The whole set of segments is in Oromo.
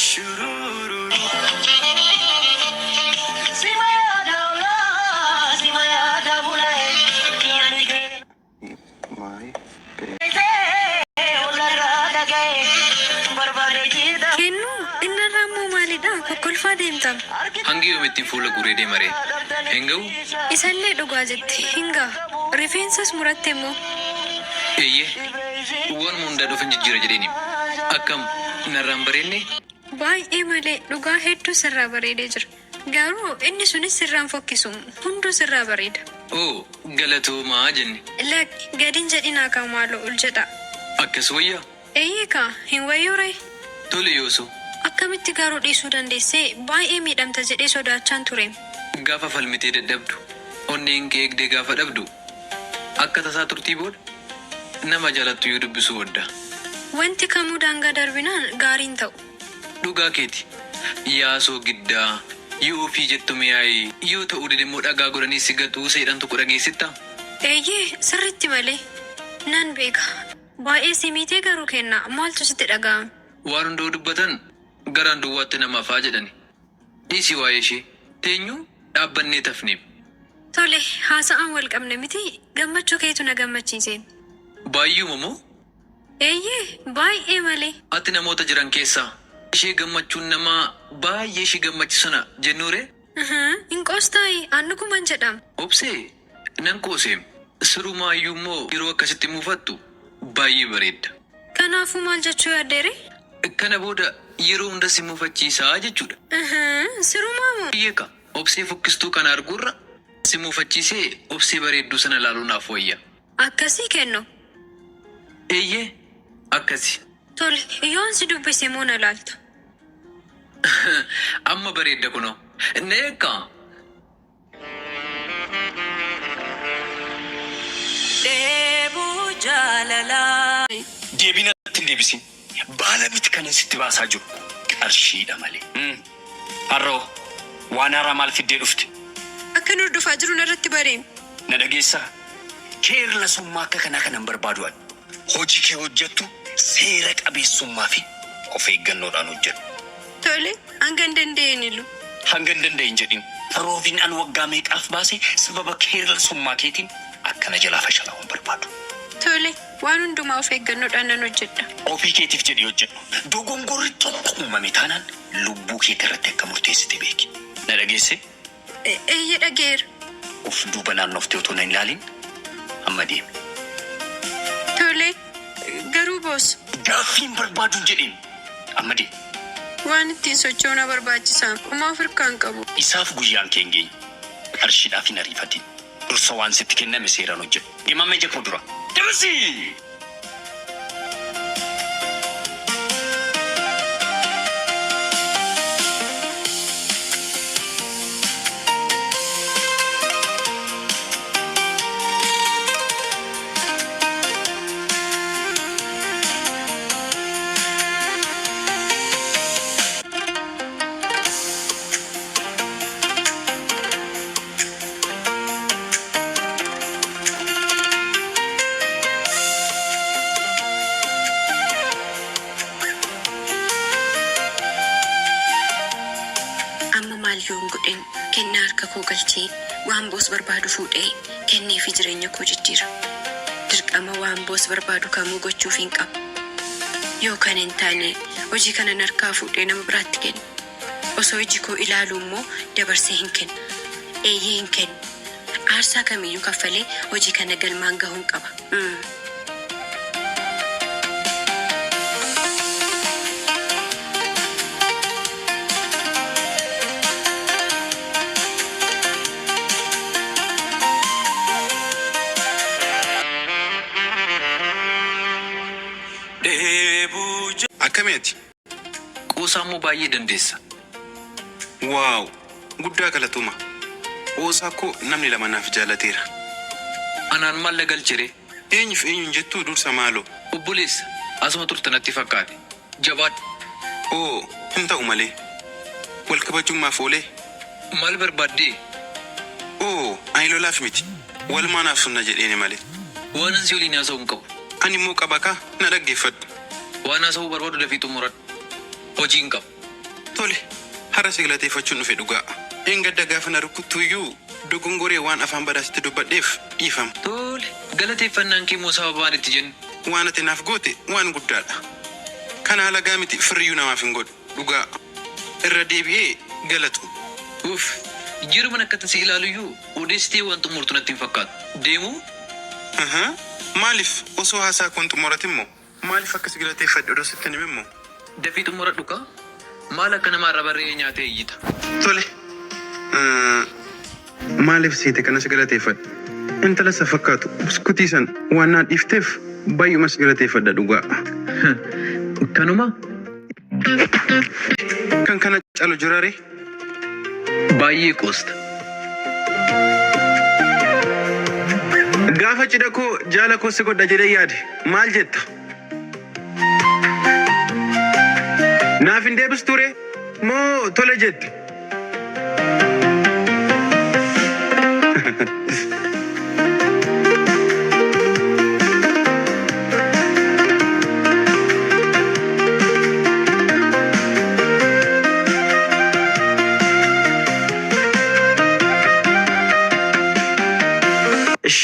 Shururu. Kennu innarraammoo maalidha? Kokkolfaa deemtam. Hangi yoomitti fuula guree deemaree hin ga'u? Isallee dhugaa jetti hin ga'a. Rifeensas muratte immoo. Eeyyee waan hundaa dhufan jijjiira jedheeni. Akkam narraan bareenne? Baay'ee malee dhugaa hedduu sirraa bareedee jira. Garuu inni sunis sirraan fokkisu hunduu sirraa bareeda. Oo galatoomaa jenne. Lakki gadiin jedhinaa kaa maaloo ol jedha. Akkas wayyaa? Eeyyee kaa hin wayyooree. Tole yoosoo. Akkamitti garuu dhiisuu dandeessee baay'ee miidhamta jedhee sodaachaan ture. Gaafa falmitee dadhabdu onneen kee eegdee gaafa dhabdu akka tasaa turtii booda nama jaalattu yoo dubbisu wadda. Wanti kamuu daangaa darbinaan gaariin ta'u. Dhugaa keeti yaasoo giddaa yoo ofii jettu mi'aayee yoo ta'uu didimmoo dhagaa godhanii si gatuu seedhaan tokko dhageessittaa? Eeyyee sirriitti malee nan beeka. Baay'ee simiitee garuu kenna maaltu sitti dhaga'ame? Waan hundoo dubbatan garaan duwwaatti namaaf haa jedhani. Dhiisii waa'ee ishee teenyuu dhaabbannee tafneef. Tole haasa'aan wal qabne miti gammachuu keetu na gammachiise. Baay'uma moo? Eeyyee baay'ee malee. Ati namoota jiran keessaa ishee gammachuun namaa baay'ee ishee gammachisana jennuure? Hin qoostaayi aannukuman jedhama. Obsee nan qooseem sirumaayyuu immoo yeroo akkasitti muufattu baay'ee bareedda. Kanaafuu maal jechuu yaaddeere? Kana booda yeroo hunda si muufachiisaa jechuudha. Sirumaa moo? Iyyeeka obsee fokkistuu kana arguurra si muufachiisee obsee bareedduu sana ilaaluunaaf wayya. Akkasii kennu. Eeyyee akkasi. Tole yoon si dubbise moo na laaltu? Amma bareedda kunoo. Neeka. Deebuu jaalalaa. Deebinatti hin deebisin. Baala miti kanan sitti baasaa jiru. Qarshiidha malee. Harroo waan haaraa maal fiddee dhufte? Akka nu dhufaa jiru narratti bareem. Na dhageessaa? Keerlasummaa akka kanaa kanan barbaadu. Hojii kee hojjettu seera qabeessummaa fi of eeggannoodhaan hojjedhu. Tole hanga hin dandeenyilu. Hanga hin dandeenye jedhin. Roobiin an waggaa meeqaaf baase sababa keerlasummaa keetiin akkana jalaa fashalaa'uun barbaadu. Tole waan hundumaa of eeggannoodhaan nan hojjedha. Ofii keetiif jedhee hojjedhu. Dogongorri tokko uumame taanaan lubbuu keetii irratti akka murteessite beeki. Na dhageesse? Eeyyee dhageera. Of duuba naannoftee otoo na hin ilaalin amma deemi. Tole garuu boos. Gaaffiin barbaaduun jedheen amma deemi. Waan ittiin socho'uuna barbaachisaa umaaf hirkaan qabu. Isaaf guyyaan kee hin geenye. Qarshiidhaaf hin ariifatin. Dursa waan sitti kenname seeraan hojjedhu. Deemamee jekoo dura. Dabasii! Yoon godhen kennaa harka koo galchee waan boos barbaadu fuudhee kennee fi jireenya koo jijjiira. Dirqama waan boos barbaadu kamuu gochuuf hin qabu. Yoo kan hin taane hojii kanan harkaa fuudhee nama biraatti kenna. Osoo hojii koo ilaalu immoo dabarsee hin kenna. Eeyyee hin kenna. Aarsaa kamiyyuu kaffalee hojii kana galmaan gahuun qaba. Akkamitti? Quusaammoo baay'ee dandeessa. Waaw, guddaa galatuma. Qoosaa koo namni lama naaf jaalateera. Anaan maal galchire? Eenyuuf eenyuun jettuu dursa maaloo? Obboleessa asuma turte natti fakkaate. Jabaadhu. Oo, hin ta'u malee. Wal kabajummaaf oolee. Maal barbaaddee? Oo, ani lolaaf miti. Walumaa naaf sunna jedheeni malee. Waan ansi waliin haasa'uu hin qabu. Ani immoo qabakaa na dhaggeeffadhu. Waan haasa'uu barbaadu dafii xumuradhu. Hojii hin qabu. Tole, hara sigalateeffachuun dhufe dhugaa. Engadda gaafa na rukuttuyyuu dogongoree waan afaan badhaasitti dubbadheef dhiifama. Tole, galateeffannaan kee moo sababaan itti jennu? Waan ati naaf goote waan guddaadha. Kana alagaa miti firriyyuu namaaf hin godhu dhugaa. Irra deebi'ee galatu. Uff, jiruma akkatti si ilaaluyyuu odeessitee waan xumurtu natti hin fakkaatu. Deemuu? Maaliif osoo haasaa kun xumuratin immoo maaliif akka sigalateeffadhe odoo sitti hime immoo? Dafii xumuradhu kaa? Maal akka namaa irra barree nyaatee iyyita? Tole. Maaliif siite kana sigalateeffadhe? Intala isa fakkaatu buskutii san waan naa dhiifteef baay'uma sigalateeffadha dhugaa. Kanuma? Kan kana calu jiraare? Baay'ee qoosta. Gaafa cidha koo jaala koo si godha jedhee yaade maal jetta? Naaf hin deebisture moo tole jette?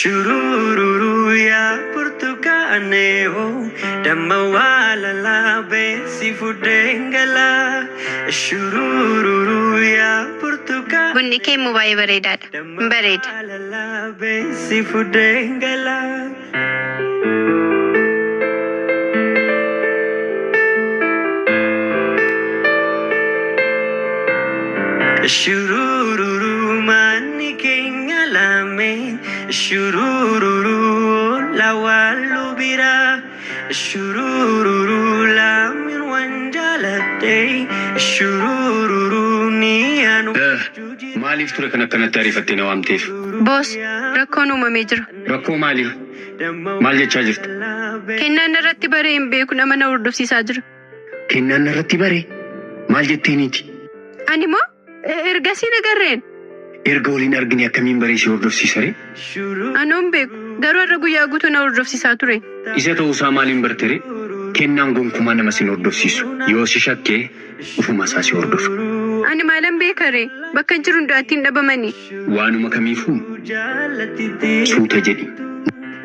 Shurururu ya portucaneo damawala la besi fudengala shurururu ya portucaneo Bunni kee immoo baay'ee bareedaadha. Bareeda. la besi fudengala shurururu mani kengalame shurururu la walubira shurururu la min wanjalate shurururu ni anu Maaliif ture kan akkanatti ariifattee na waamteef? Boos, rakkoon uumamee jira. Rakkoo maalii? Maal jechaa jirta? Kennaan irratti baree hin beeku nama na hordofsiisaa jira. Kennaan irratti baree? Maal jetteeniiti? Ani moo ergasii nagarreen? Erga waliin argine akkamiin baree si hordofsiisa ree? Anoo hin beeku. Garuu har'a guyyaa guutuu na hordofsiisaa ture. Isa ta'uusaa maaliin barte ree? Kennaan gonkumaa nama sin hordofsiisu. Yoo si shakkee ufuma isaa si hordofa. Ani maalan beekaree? Bakka jiru hundaattiin dhabamanii. Waanuma kamiifuu suuta jedhi.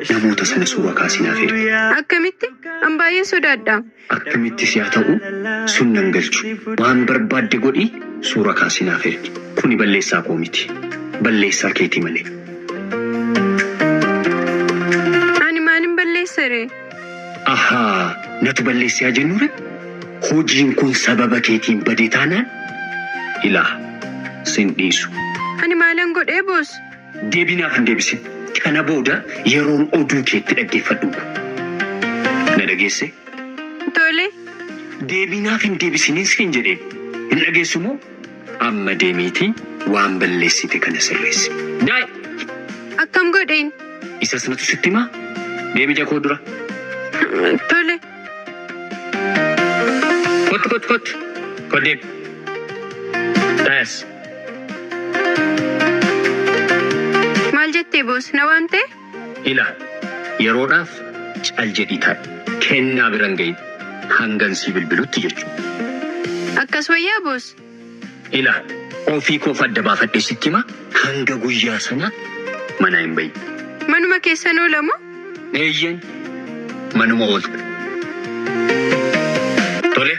Namoota sana suura kaasinaaf erga. Akkamitti? An baay'ee sodaadha. Akkamittis yaa ta'u sun nan galchu. Waan barbaadde godhi suura kaasinaaf ergi. Kuni balleessaa koo miti. Balleessaa keetii malee. Ani maalin balleessaree? Ahaa, natu balleessaa jennure? Hojiin kun sababa keetiin badee taanaan? Ilaa, sin dhiisu. Ani maalan godhee boos? Deebinaaf hin deebisin. Kana booda yeroon oduu keetti dhaggeeffadhu. Na dhageesse? Tole. Deebinaaf hin deebisiniin siin jedheen. Hin dhageessu moo? Amma deemiitii waan balleessite kana sirreessi. Daa'e! Akkam godheen? Isa sanatu sitti himaa? Deemi jakoo dura. Tole. Kot. Koddeem. Taas. Maal jettee boos? Na waamtee? Ila, yeroodhaaf cal jedhii taa'e. Kennaa biran gahin. Hangan si bilbilutti jechuudha. Akkas wayyaa boos? Ila, ofii koof adda baafadhee sitti himaa? Hanga guyyaa sanaa manaa hin bahin. Manuma keessan oolamoo? Eeyyan, manuma oolta. Tole.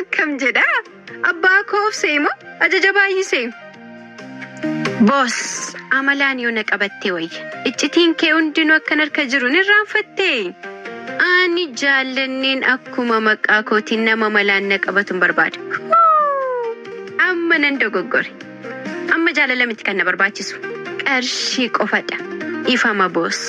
Akkam jedha? Abbaa koof seemo ajaja baay'isee. Boos, amalaan yoo na qabattee wayya. Iccitiin kee hundinuu akkan harka jiru ni irraanfattee. Ani jaallanneen akkuma maqaa kootiin nama malaan na qabatu hin barbaadu. Amma nan dogoggore. Amma jaalala miti kan na barbaachisu. Qarshii qofadha. Ifama boos.